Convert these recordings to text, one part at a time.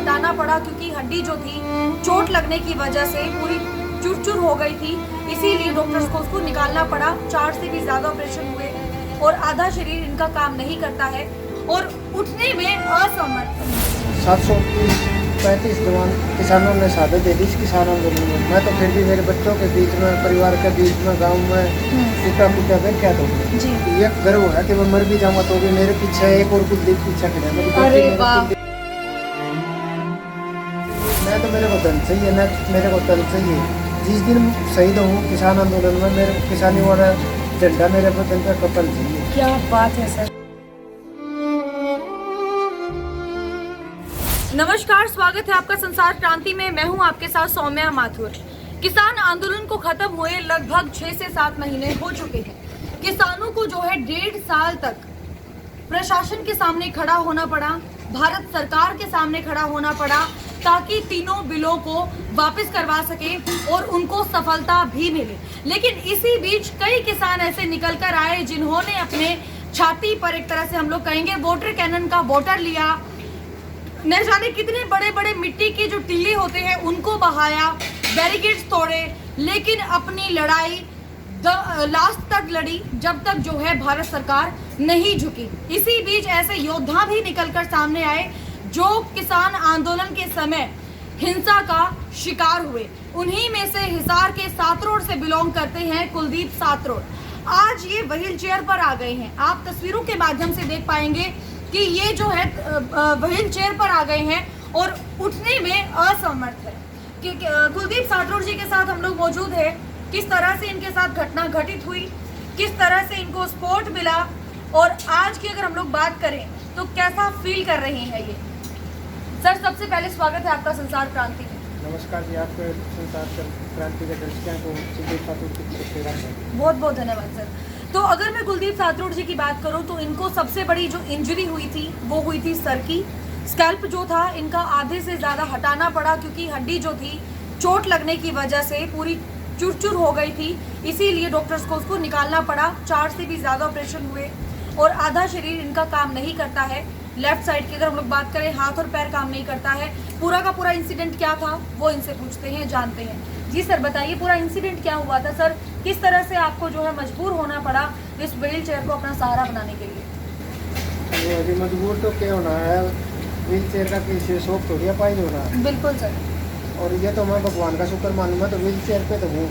हटाना पड़ा क्योंकि हड्डी जो थी चोट लगने की वजह से पूरी चूर-चूर हो गई थी। इसीलिए डॉक्टर्स को उसको निकालना पड़ा। 4 से भी ज़्यादा ऑपरेशन हुए और आधा शरीर इनका काम नहीं करता है और उठने में असमर्थ। 735 जवान किसानों ने शहादत दे दी इस किसान आंदोलन में। मैं तो फिर भी मेरे बच्चों के बीच में, परिवार के बीच में, गांव में टूटा फूटा फिर क्या तो ये गर्व है कि मैं मर भी जाऊंगा तो भी मेरे पीछे एक और कुलदीप पीछे खड़ा है। अरे वाह, मैं तो मेरे को दल चाहिए, ना मेरे को दल चाहिए। जिस दिन शहीद हूँ किसान आंदोलन में, मेरे किसानी वाला झंडा मेरे बदन पे कपल चाहिए। क्या बात है सर। नमस्कार, स्वागत है आपका संसार क्रांति में। मैं हूं आपके साथ सौम्या माथुर। किसान आंदोलन को खत्म हुए लगभग 6 से 7 महीने हो चुके हैं। किसानों को जो है 1.5 साल तक प्रशासन के सामने खड़ा होना पड़ा, भारत सरकार के सामने खड़ा होना पड़ा ताकि तीनों बिलों को वापस करवा सके और उनको सफलता भी मिले। लेकिन इसी बीच कई किसान ऐसे निकल कर आए जिन्होंने अपने छाती पर, एक तरह से हम लोग कहेंगे, वाटर कैनन का वाटर लिया, न जाने कितने बड़े बड़े मिट्टी के जो टीले होते हैं उनको बहाया, बैरिकेड्स तोड़े, लेकिन अपनी लड़ाई लास्ट तक लड़ी जब तक जो है भारत सरकार नहीं झुकी। इसी बीच ऐसे योद्धा भी निकलकर सामने आए जो किसान आंदोलन के समय हिंसा का शिकार हुए। उन्हीं में से हिसार के सातरोड से बिलोंग करते हैं कुलदीप सातरोड। आज ये व्हील चेयर पर आ गए हैं। आप तस्वीरों के माध्यम से देख पाएंगे कि ये जो है व्हील चेयर पर आ गए हैं और उठने में असमर्थ है। कि कुलदीप सातरोड जी के साथ हम लोग मौजूद है। किस तरह से इनके साथ घटना घटित हुई, किस तरह से इनको सपोर्ट मिला और आज की अगर हम लोग बात करें तो कैसा फील कर रहे हैं ये। सर, सबसे पहले स्वागत है आपका संसार क्रांति में। नमस्कार जी, आपके संसार क्रांति के दर्शकों को कुलदीप सातरोड की तरफ से राम। बहुत बहुत धन्यवाद सर। तो अगर मैं कुलदीप सातरोड जी की बात करूं तो इनको सबसे बड़ी जो इंजरी हुई थी वो हुई थी सर की। स्कैल्प जो था इनका आधे से ज़्यादा हटाना पड़ा क्योंकि हड्डी जो थी चोट लगने की वजह से पूरी चूर-चूर हो गई थी। इसीलिए डॉक्टर्स को उसको निकालना पड़ा। 4 से भी ज़्यादा ऑपरेशन हुए और आधा शरीर इनका काम नहीं करता है। लेफ्ट साइड की अगर हम लोग बात करें, हाथ और पैर काम नहीं करता है। पूरा का पूरा इंसिडेंट क्या था वो इनसे पूछते हैं, जानते हैं। जी सर, बताइए पूरा इंसिडेंट क्या हुआ था सर, किस तरह से आपको जो है मजबूर होना पड़ा इस व्हील चेयर को अपना सहारा बनाने के लिए। अभी मजबूर तो क्या होना है, व्हील चेयर का किसी शौक थोड़ी पाई होना। बिल्कुल सर। और ये तो मैं भगवान का शुक्र मानूँ, मैं तो व्हील चेयर पे तो हूँ।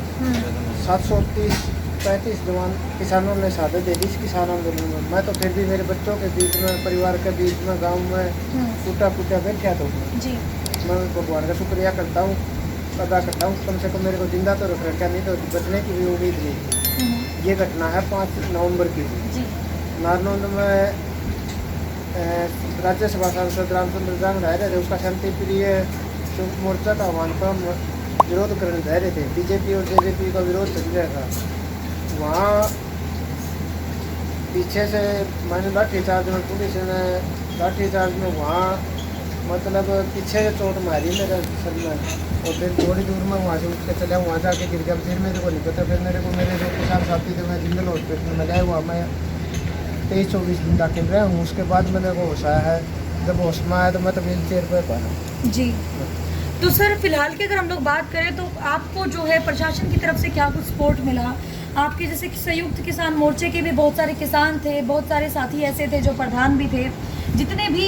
735 जवान किसानों ने शहादत दे दी इस किसान आंदोलन में। मैं तो फिर भी मेरे बच्चों के बीच में, परिवार के बीच में, गांव में टूटा फूटा फिर क्या तो जी, मैं भगवान का शुक्रिया करता हूँ, अदा करता हूँ। कम से कम मेरे को जिंदा तो रख रखा, नहीं तो बचने की भी उम्मीद नहीं। ये घटना है 5 नवंबर की जी। नारनौंद में राज्यसभा सांसद रामचंद्र जांग रह रहे थे। उसका शांति प्रिय मोर्चा का वहाँ पर विरोध करने जा रहे थे। बीजेपी और जेजेपी का विरोध चल रहा था। वहाँ पीछे से मैंने लाठीचार्ज में, पुलिस ने लाठीचार्ज में वहाँ मतलब पीछे से चोट मारी मेरे सर में और फिर थोड़ी दूर में वहाँ से उठ के चला, वहाँ जाके गिर गया। फिर मेरे को नहीं पता, फिर मेरे जो किसान साथी थे मैं जिंदल हॉस्पिटल में लाया हुआ। मैं 23-24 दिन दाखिल रहा हूँ। उसके बाद मेरे को होश आया है। जब होश में आया तो मैं तो व्हील चेयर पर पड़ा। जी, तो सर फिलहाल की अगर हम लोग बात करें तो आपको जो है प्रशासन की तरफ से क्या कुछ सपोर्ट मिला? आपके जैसे संयुक्त किसान मोर्चे के भी बहुत सारे किसान थे, बहुत सारे साथी ऐसे थे जो प्रधान भी थे, जितने भी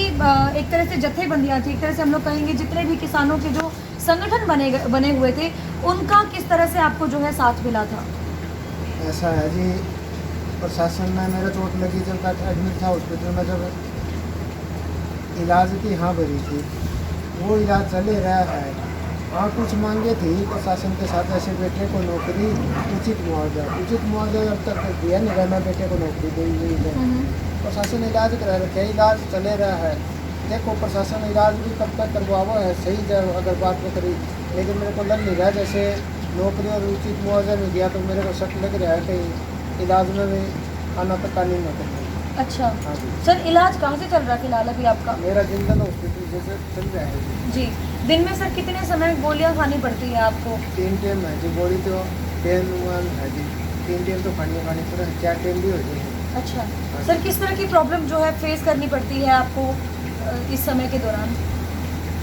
एक तरह से जत्थेबंदियाँ थी, एक तरह से हम लोग कहेंगे जितने भी किसानों के जो संगठन बने हुए थे, उनका किस तरह से आपको जो है साथ मिला था? ऐसा है जी, प्रशासन में मेरा चोट लगी जब तक एडमिट था हॉस्पिटल में, जब इलाज की हाँ भरी थी, वो इलाज चले रहा है। हाँ, कुछ मांगे थी प्रशासन के साथ, ऐसे बेटे को नौकरी, उचित मुआवजा अब तक दिया नहीं गया। मैं बेटे को नौकरी दी हुई है। प्रशासन इलाज करा रखे, इलाज चले रहा है। देखो प्रशासन इलाज भी कब तक करवावा है सही जब अगर बात में करी, लेकिन मेरे को लग नहीं रहा जैसे नौकरी और उचित मुआवजा नहीं दिया तो मेरे को शक लग रहा है कहीं इलाज में भी आना पता नहीं ना करना। अच्छा। हाँ जी सर, इलाज कहाँ से चल रहा है फिलहाल अभी आपका? मेरा जिंदल हॉस्पिटल जैसे चल रहा है जी। दिन में सर कितने समय गोलियाँ खानी पड़ती है आपको? 3 टाइम है जी। गोली तो 10 1 है जी। 3 टाइम तो खानी पड़े, 4 टाइम भी हो जाए। अच्छा सर, किस तरह की प्रॉब्लम जो है फेस करनी पड़ती है आपको इस समय के दौरान?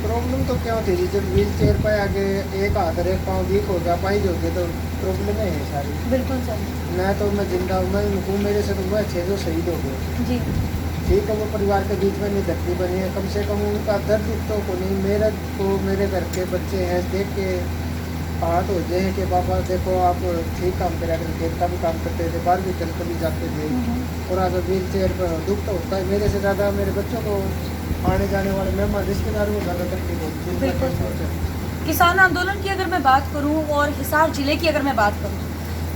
प्रॉब्लम तो क्या होती है जब व्हील चेयर पर आगे एक हाथ और एक पाँव वीक हो गया पाई हो गए तो प्रॉब्लम है सारी। बिल्कुल सर। मैं तो मैं जिंदा हूँ, मैं हूँ, मेरे से तो वो अच्छे जो शहीद हो गए। जी ठीक है, वो परिवार के बीच में नहीं धरती बनी है, कम से कम उनका दर्द तो को नहीं, मेरा को मेरे घर के बच्चे हैं देख के हाथ हो जाए कि पापा देखो आप ठीक काम करा करके कम काम करते थे, बाहर भी चल कर भी जाते थे और अगर व्हील चेयर पर दुख तो होता है। मेरे से ज़्यादा मेरे बच्चों को आने जाने वाले मेहमान रिश्तेदारों को ज़्यादा तकलीफ होती है। बिल्कुल। किसान आंदोलन की अगर मैं बात करूं और हिसार जिले की अगर मैं बात करूं,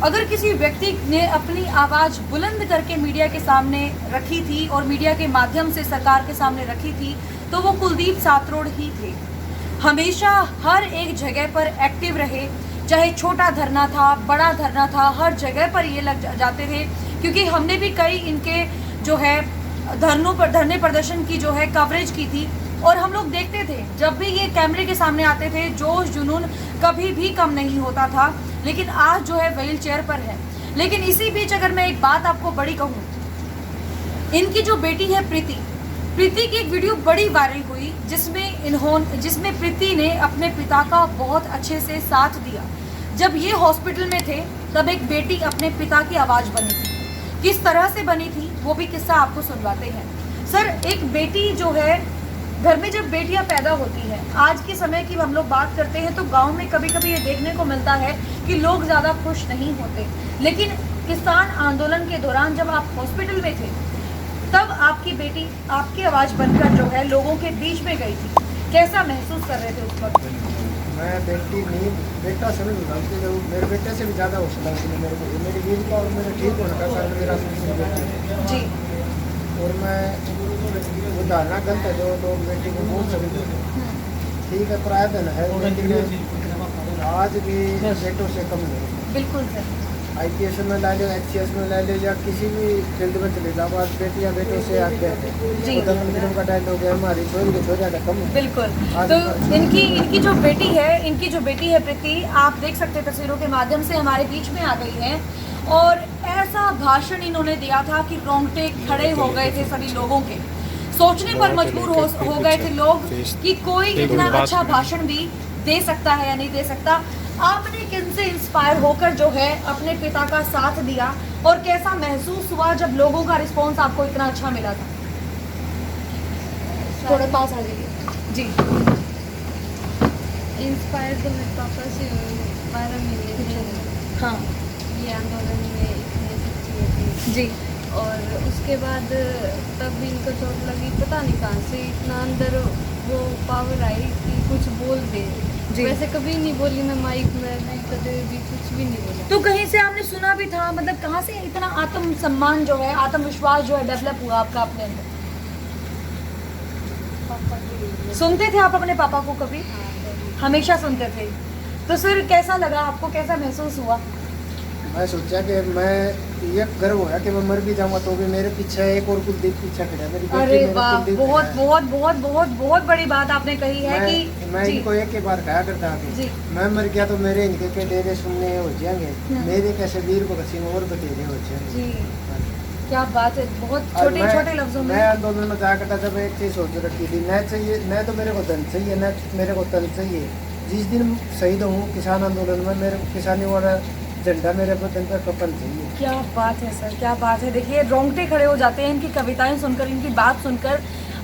अगर किसी व्यक्ति ने अपनी आवाज़ बुलंद करके मीडिया के सामने रखी थी और मीडिया के माध्यम से सरकार के सामने रखी थी तो वो कुलदीप सातरोड़ ही थे। हमेशा हर एक जगह पर एक्टिव रहे, चाहे छोटा धरना था बड़ा धरना था, हर जगह पर ये लग जाते थे क्योंकि हमने भी कई इनके जो है धरने प्रदर्शन की जो है कवरेज की थी और हम लोग देखते थे जब भी ये कैमरे के सामने आते थे जोश जुनून कभी भी कम नहीं होता था। लेकिन आज जो है व्हील चेयर पर है। लेकिन इसी बीच अगर मैं एक बात आपको बड़ी कहूँ, इनकी जो बेटी है प्रीति की एक वीडियो बड़ी वायरल हुई जिसमें प्रीति ने अपने पिता का बहुत अच्छे से साथ दिया। जब ये हॉस्पिटल में थे तब एक बेटी अपने पिता की आवाज़ बनी थी, किस तरह से बनी थी वो भी किस्सा आपको सुनवाते हैं। सर एक बेटी जो है घर में जब बेटियां पैदा होती हैं, आज के समय की हम लोग बात करते हैं तो गांव में कभी कभी ये देखने को मिलता है कि लोग ज़्यादा खुश नहीं होते, लेकिन किसान आंदोलन के दौरान जब आप हॉस्पिटल में थे तब आपकी बेटी आपकी आवाज़ बनकर जो है लोगों के बीच में गई थी, कैसा महसूस कर रहे थे उस वक्त? मैं बेटी नहीं बेटा समझ रहा हूँ, मेरे बेटे से भी ज़्यादा हौसला है मेरे को, मेरी वीर का और मेरे ठीक होने का कारण मेरा जी। और मैं वो धारणा गलत है जो लोग बेटी को बोल सकते हैं, ठीक है प्रायधन है बेटी में आज भी बेटों से कम नहीं। बिल्कुल सर। IPS में ला लो, HCS में ला लो या किसी भी फील्ड में चले जाओ, आज बेटियाँ बेटों से आगे जी। फिल्म का डायलॉग है हमारी छोरी के छोरा का कम है। बिल्कुल। तो इनकी जो बेटी है प्रीति, आप देख सकते हैं तस्वीरों के माध्यम से हमारे बीच में आ गई है और ऐसा भाषण इन्होंने दिया था कि रोंगटे खड़े हो गए थे सभी लोगों के, सोचने पर मजबूर हो गए थे लोग कि कोई इतना अच्छा भाषण भी दे सकता है या नहीं दे सकता। आपने किनसे इंस्पायर होकर जो है अपने पिता का साथ दिया और कैसा महसूस हुआ जब लोगों का रिस्पांस आपको इतना अच्छा मिला था? थोड़े पास आ जाइए जी। इंस्पायर तो मेरे पापा से 12 महीने थे। हाँ ये आंदोलन में इतने सच्चे थे जी। और उसके बाद तब इनको चोट लगी, पता नहीं कहाँ से इतना अंदर वो पावर आई कि कुछ बोल दे। वैसे कभी नहीं बोली मैं माइक में, नहीं कभी भी कुछ भी नहीं बोला। तो कहीं से आपने सुना भी था, मतलब कहाँ से इतना आत्म सम्मान जो है, आत्मविश्वास जो है डेवलप हुआ आपका अपने अंदर? पापा की सुनते थे आप अपने पापा को कभी? हमेशा सुनते थे। तो फिर कैसा लगा आपको, कैसा महसूस हुआ? मैं सोचा कि मैं ये गर्व होया कि मैं मर भी जाऊंगा तो भी मेरे पीछे एक और कुलदीप पीछे खड़ा है, मेरी बेटी अरे मेरा वाह, कुलदीप बहुत है। बहुत बहुत बहुत बहुत बड़ी बात आपने कही है कि मैं जी, इनको एक ही बार कहा करता कि जी। मैं मर गया तो मेरे इनके के डेरे सुनने हो जाएंगे, मेरे कैसे वीर को कसीम और बतेरे हो जाएंगे। जी क्या बात है, बहुत और छोटे छोटे लफ्जों में। मैं आंदोलन में जा करता जब एक चीज़ सोच रखी थी, न चाहिए न तो मेरे को धन चाहिए न मेरे को तन चाहिए। जिस दिन शहीद हूँ किसान आंदोलन में मेरे किसानी वाला झंडा मेरे बदन पर कपल चाहिए। क्या बात है सर, क्या बात है। देखिए रोंगटे खड़े हो जाते हैं इनकी कविताएं सुनकर, इनकी बात सुनकर।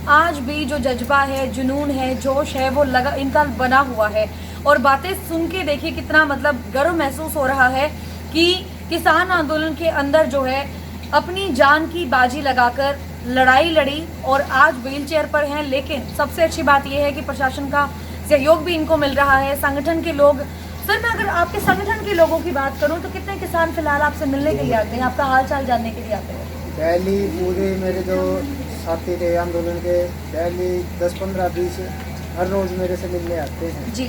आज भी जो जज्बा है, जुनून है, जोश है वो लगा इनका बना हुआ है। और बातें सुन के देखिए कितना मतलब गर्व महसूस हो रहा है कि किसान आंदोलन के अंदर जो है अपनी जान की बाजी लगाकर लड़ाई लड़ी और आज व्हील चेयर पर हैं। लेकिन सबसे अच्छी बात यह है कि प्रशासन का सहयोग भी इनको मिल रहा है, संगठन के लोग। सर मैं अगर आपके संगठन के लोगों की बात करूं तो कितने किसान फिलहाल आपसे मिलने के लिए आते हैं, आपका हाल चाल जानने के लिए आते हैं? डेली पूरे मेरे जो साथी थे आंदोलन के, डेली 10, 15, 20 हर रोज़ मेरे से मिलने आते हैं जी।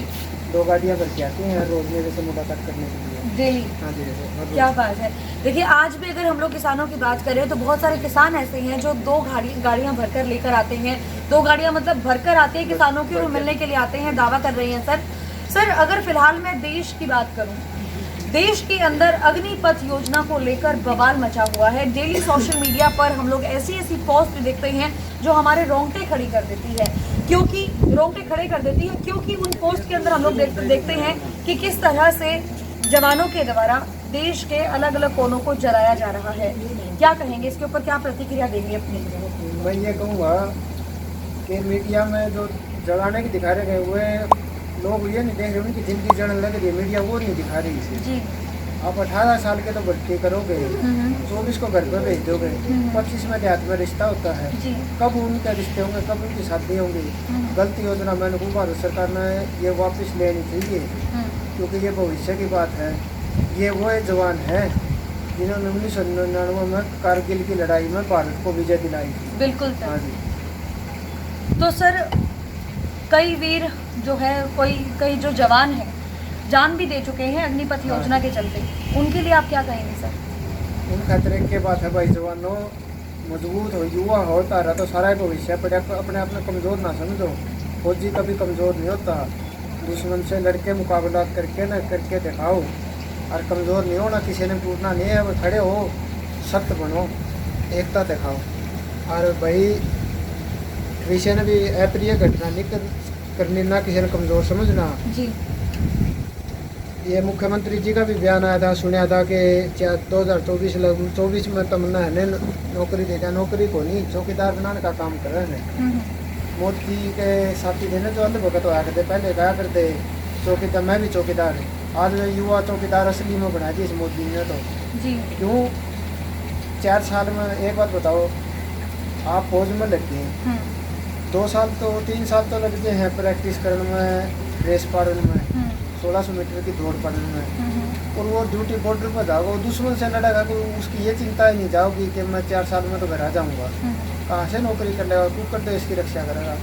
2 गाड़ियाँ भर के आती हैं हर रोज़ मेरे से मुलाकात करने के लिए डेली? हाँ जी हर रोज़। क्या बात है। देखिए आज भी अगर हम लोग किसानों की बात करें तो बहुत सारे किसान ऐसे हैं जो 2 गाड़ियां भरकर लेकर आते हैं। 2 गाड़ियां मतलब भरकर आते हैं किसानों की और मिलने के लिए आते हैं, दावा कर रही हैं। सर अगर फिलहाल मैं देश की बात करूं, देश के अंदर अग्निपथ योजना को लेकर बवाल मचा हुआ है। डेली सोशल मीडिया पर हम लोग ऐसी पोस्ट देखते हैं जो हमारे रोंगटे खड़ी कर देती है। क्योंकि रोंगटे खड़े कर देती है, क्योंकि उन पोस्ट के अंदर हम लोग देखते हैं कि किस तरह से जवानों के द्वारा देश के अलग अलग कोनों को जलाया जा रहा है। क्या कहेंगे इसके ऊपर, क्या प्रतिक्रिया देंगे अपनी? मैं ये कहूँगा कि मीडिया में जो जलाने की दिखा रहे गए हुए लोग ये नहीं देख रहे, उनकी जिंदगी जलने लग रही है, मीडिया वो नहीं दिखा रही इसे। जी। आप 18 साल के तो भर्ती करोगे, 24 को घर पर भेज दोगे, 25 में देहात में रिश्ता होता है, जी। कब उनके रिश्ते होंगे, कब उनकी शादी होंगी। गलती योजना मैंने को भारत सरकार ने ये वापस लेनी चाहिए, क्योंकि ये भविष्य की बात है। ये वो जवान हैं जिन्होंने 1999 में कारगिल की लड़ाई में भारत को विजय दिलाई। बिल्कुल हाँ सर। जी। तो सर कई वीर जो है, कई जो जवान हैं जान भी दे चुके हैं अग्निपथ योजना के चलते, उनके लिए आप क्या कहेंगे सर? उन खतरे की बात है भाई, जवानों मजबूत हो, युवा हो तारा तो सारा भविष्य है, अपने आप में कमज़ोर ना समझो। फौजी कभी कमज़ोर नहीं होता, दुश्मन से लड़के मुकाबला करके दिखाओ, और कमज़ोर नहीं होना, किसी ने टूटना नहीं है, खड़े हो, सख्त बनो, एकता दिखाओ। और भाई किसी ने भी अप्रिय घटना नहीं करनी, ना किसी ने कमज़ोर समझना जी। ये मुख्यमंत्री जी का भी बयान आया था, सुना था कि 2024 में तमन्ना है नौकरी देगा, नौकरी को नहीं, चौकीदार बनाने का काम कर रहे हैं। मोदी के साथी थे ना जो अंधभगत होया करते, पहले कहा करते चौकीदार, मैं भी चौकीदार है, आज मैं युवा चौकीदार असली में बना दी इस मोदी ने तो। जी। क्यों 4 साल में, एक बात बताओ, आप फौज में लगते हैं 2 साल तो 3 साल तो लगते हैं प्रैक्टिस करने में, रेस पाड़ने में, 1600 मीटर की दौड़ पाने में, और वो ड्यूटी बॉर्डर पर जाओगे, दुश्मन से लड़ेगा, तो उसकी ये चिंता ही नहीं जाओगी कि मैं 4 साल में तो घर आ जाऊँगा। कहाँ से नौकरी कर लेगा, तू कर तो इसकी रक्षा करेगा।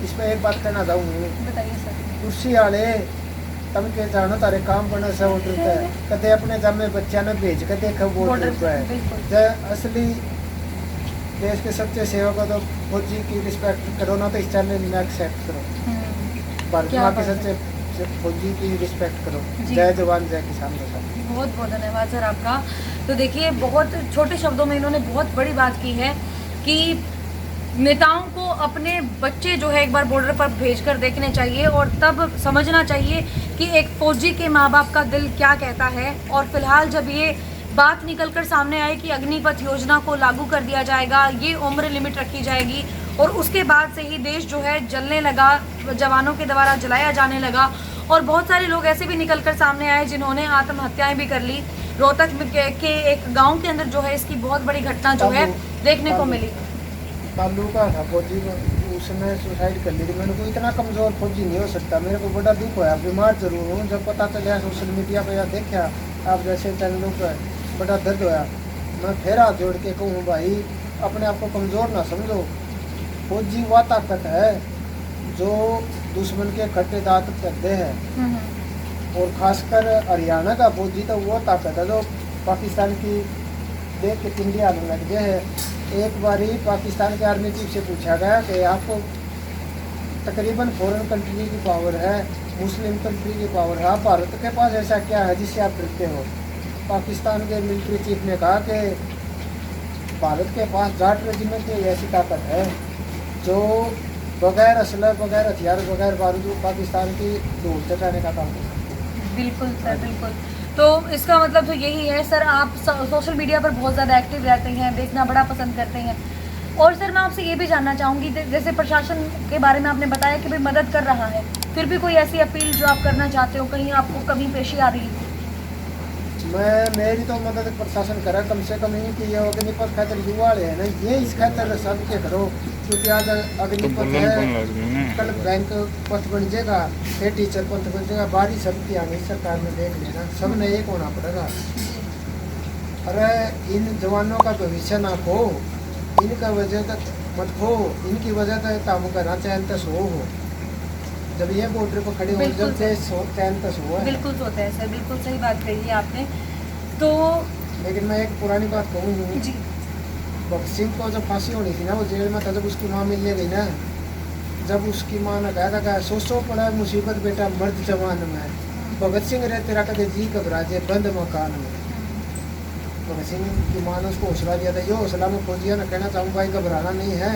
इस पर एक बात कहना चाहूँगी, बताइए सर। कुर्सी वाले तब के जानो तारे काम बना से बॉर्डर पे, कदे अपने जमे बच्चा ने भेज के देखो बॉर्डर पे। जब असली देश के सच्चे सेवक हो तो फौजी की रिस्पेक्ट करो, ना तो इस चैनल में एक्सेप्ट करो। भारत माँ के सच्चे फौजी की रिस्पेक्ट करो। जय जवान जय किसान। बहुत बहुत धन्यवाद सर आपका। तो देखिए, बहुत छोटे शब्दों में इन्होंने बहुत बड़ी बात की है कि नेताओं को अपने बच्चे जो है एक बार बॉर्डर पर भेजकर देखने चाहिए, और तब समझना चाहिए कि एक फौजी के माँ बाप का दिल क्या कहता है। और फिलहाल जब ये बात निकलकर सामने आई कि अग्निपथ योजना को लागू कर दिया जाएगा, ये उम्र लिमिट रखी जाएगी, और उसके बाद से ही देश जो है जलने लगा, जवानों के द्वारा जलाया जाने लगा। और बहुत सारे लोग ऐसे भी निकलकर सामने आए जिन्होंने आत्महत्याएं भी कर ली। रोहतक के एक गांव के अंदर जो है इसकी बहुत बड़ी घटना जो है देखने को मिली। तालुका था फौजी में, उसने सुसाइड कर ली थी। मैंने को इतना कमज़ोर फौजी नहीं हो सकता, मेरे को बड़ा दुख होया, बीमार जरूर हूँ। जब पता चला सोशल मीडिया पर या देखा आप जैसे चैनलों पर, बड़ा दर्द होया। मैं फिर हाथ जोड़ के कहूँ भाई, अपने आप को कमज़ोर ना समझो। फौजी वह ताकत है जो दुश्मन के खट्टे दांत करते हैं, और खासकर हरियाणा का फौजी तो वो ताकत है जो पाकिस्तान की देख के पिंडी आने लग गए है। एक बार ही पाकिस्तान के आर्मी चीफ से पूछा गया कि आपको तकरीबन फॉरेन कंट्री की पावर है, मुस्लिम कंट्री की पावर है, आप भारत के पास ऐसा क्या है जिससे आप डरते हो? पाकिस्तान के मिलिट्री चीफ ने कहा कि भारत के पास जाट रेजिमेंट की ऐसी ताकत है जो बगैर असला, बगैर हथियार, बगैर बारूद पाकिस्तान की धूल चटाने का काम करता है। बिल्कुल सर, बिल्कुल। तो इसका मतलब तो यही है सर, आप सोशल मीडिया पर बहुत ज़्यादा एक्टिव रहते हैं, देखना बड़ा पसंद करते हैं। और सर मैं आपसे ये भी जानना चाहूँगी, जैसे प्रशासन के बारे में आपने बताया कि भाई मदद कर रहा है, फिर भी कोई ऐसी अपील जो आप करना चाहते हो, कहीं आपको कमी पेशी आ रही है? मेरी तो मदद प्रशासन करा, कम से कम इनकी ये अग्निपथ खातर युवा है ना, ये इस खातर सबके करो, क्योंकि आज अग्निपथ है, कल बैंक पथ बन जाएगा, फिर टीचर पथ बन जाएगा, बारी सबकी आनी सरकार में देख लेना, सब ने एक होना पड़ेगा। अरे इन जवानों का भविष्य ना खो, इनका वजह तक मत खो, इनकी वजह तक काम करना चैन तक सो हो। जब ये बॉर्डर पर खड़े हो, जब से चैन तक सो है, बिल्कुल सोते हैं सर, बिल्कुल सही बात कही है आपने। तो लेकिन मैं एक पुरानी बात कहूँ जी, भगत सिंह को जब फांसी होनी थी ना, वो जेल में था, जब उसकी माँ मिलने गई ना, जब उसकी माँ ने कहा था सोचो पड़ा मुसीबत बेटा मर्द जवान में, भगत सिंह रहे तेरा कदे जी घबरा जे बंद मकान में। भगत सिंह की माँ ने उसको हौसला दिया था। ये हौसला मैं फौजियों ने कहना चाहूँ भाई, घबराना नहीं है,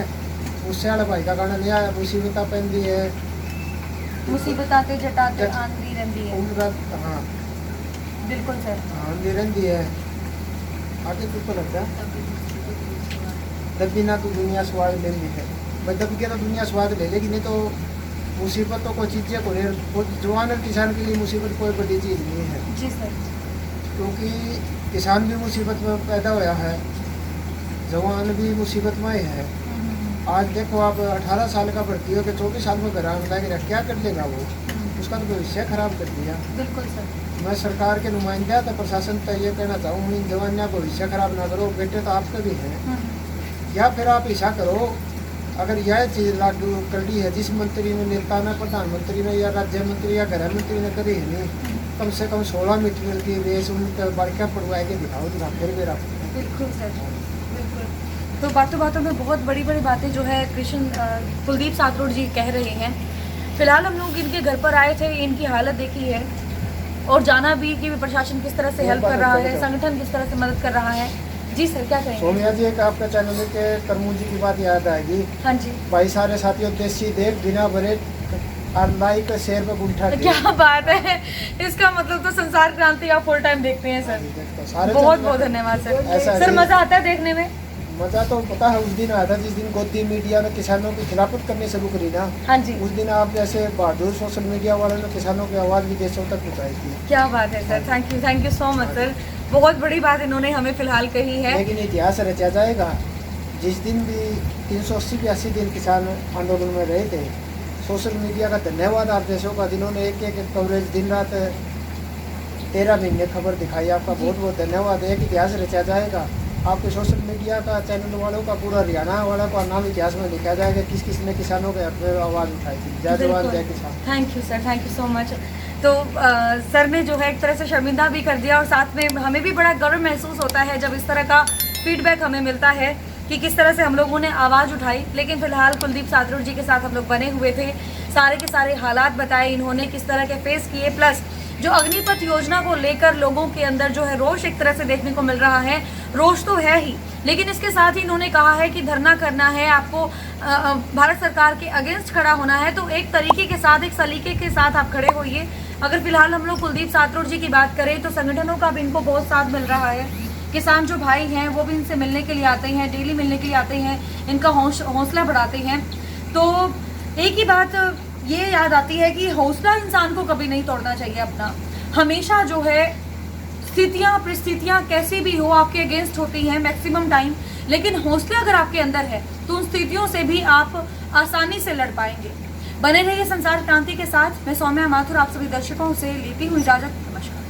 उससे वाला भाई का गाना नहीं आया, मुसीबत पेंदी है मुसीबत आते जटाते आंधी रहती है। उनका। हाँ बिल्कुल सर। आंधी रहती है। आगे तो लगता है दबी ना तो दुनिया स्वाद लेंदी है। भाई दबी के तो दुनिया स्वाद ले लेगी, नहीं तो मुसीबतों को चीज़ें को जवान और किसान के लिए मुसीबत कोई बड़ी चीज़ नहीं है। जी सर। क्योंकि किसान भी मुसीबत में पैदा होया है, जवान भी मुसीबत में ही है। आज देखो आप 18 साल का भर्ती हो के 24 साल में घर आने लगे, क्या कर लेगा वो? उसका तो भविष्य खराब कर दिया। बिल्कुल सर। मैं सरकार के नुमाइंदा तो प्रशासन तो ये कहना चाहूँ, इन जवान का भविष्य खराब ना करो। बेटे तो आपके भी हैं, या फिर आप ऐसा करो, अगर यह चीज़ लागू कर दी है, जिस मंत्री ने, नेता ने, प्रधानमंत्री ने या राज्य मंत्री या गृह मंत्री ने करी है नहीं, कम से कम 16 मीटर की रेस उनके बड़का पड़वाए के दिखाओ जरा, फिर मेरा। बिल्कुल सर, बिल्कुल। तो बातों बातों में बहुत बड़ी बड़ी बातें जो है कृष्ण कुलदीप सातरोड़ जी कह रहे हैं। फिलहाल हम लोग इनके घर पर आए थे, इनकी हालत देखी है और जाना भी कि प्रशासन किस तरह से हेल्प कर रहा है, संगठन किस तरह से मदद कर रहा है। जी सर, क्या कहेंगे? सोनिया जी, एक आपका चैनल के तरमू जी की बात याद आएगी। हाँ जी भाई, सारे साथियों, देसी देख बिना भरे और लाइक शेयर पे गुंठा के। क्या बात है, इसका मतलब तो संसार क्रांति आप फुल टाइम देखते हैं सर। सारे बहुत बहुत धन्यवाद सर। ऐसा सर है। मजा आता है देखने में? मजा तो पता है उस दिन आया था जिस दिन गोदी मीडिया ने किसानों की खिलाफत करनी शुरू करी ना। हाँ जी, उस दिन आप जैसे बहादुर सोशल मीडिया वालों ने किसानों की आवाज़ विदेशों तक पहुँचाई थी। क्या बात है sir, thank you so much sir. बहुत बड़ी बात इन्होंने हमें फिलहाल कही है। लेकिन इतिहास रचा जाएगा। जिस दिन भी 380 दिन किसान आंदोलन में रहे थे, सोशल मीडिया का धन्यवाद आप जैसों का, जिन्होंने एक एक कवरेज दिन रात 13 महीने खबर दिखाई, आपका बहुत बहुत धन्यवाद। एक इतिहास रचा जाएगा। आपके सोशल मीडिया का चैनल वालों का, पूरा हरियाणा वालों का नाम इतिहास में लिखा जाएगा, किस किस ने किसानों के हक में आवाज़ उठाई थी। जय जवान जय किसान। Thank you sir, thank you so much. तो सर ने जो है एक तरह से शर्मिंदा भी कर दिया और साथ में हमें भी बड़ा गर्व महसूस होता है जब इस तरह का फीडबैक हमें मिलता है कि किस तरह से हम लोगों ने आवाज़ उठाई। लेकिन फिलहाल कुलदीप सातरोड़ जी के साथ हम लोग बने हुए थे, सारे के सारे हालात बताए इन्होंने, किस तरह के फेस किए, प्लस जो अग्निपथ योजना को लेकर लोगों के अंदर जो है रोष एक तरह से देखने को मिल रहा है। रोष तो है ही, लेकिन इसके साथ ही इन्होंने कहा है कि धरना करना है, आपको भारत सरकार के अगेंस्ट खड़ा होना है, तो एक तरीके के साथ, एक सलीके के साथ आप खड़े होइए। अगर फिलहाल हम लोग कुलदीप सातरोड़ जी की बात करें तो संगठनों का भी इनको बहुत साथ मिल रहा है। किसान जो भाई हैं वो भी इनसे मिलने के लिए आते हैं, डेली मिलने के लिए आते हैं, इनका हौसला बढ़ाते हैं। तो एक ही बात ये याद आती है कि हौसला इंसान को कभी नहीं तोड़ना चाहिए अपना। हमेशा जो है स्थितियाँ परिस्थितियाँ कैसी भी हो आपके अगेंस्ट होती हैं मैक्सिमम टाइम, लेकिन हौसला अगर आपके अंदर है तो उन स्थितियों से भी आप आसानी से लड़ पाएंगे। बने रहिए संसार क्रांति के साथ। मैं सौम्या माथुर आप सभी दर्शकों से लेती हूँ इजाजत। नमस्कार।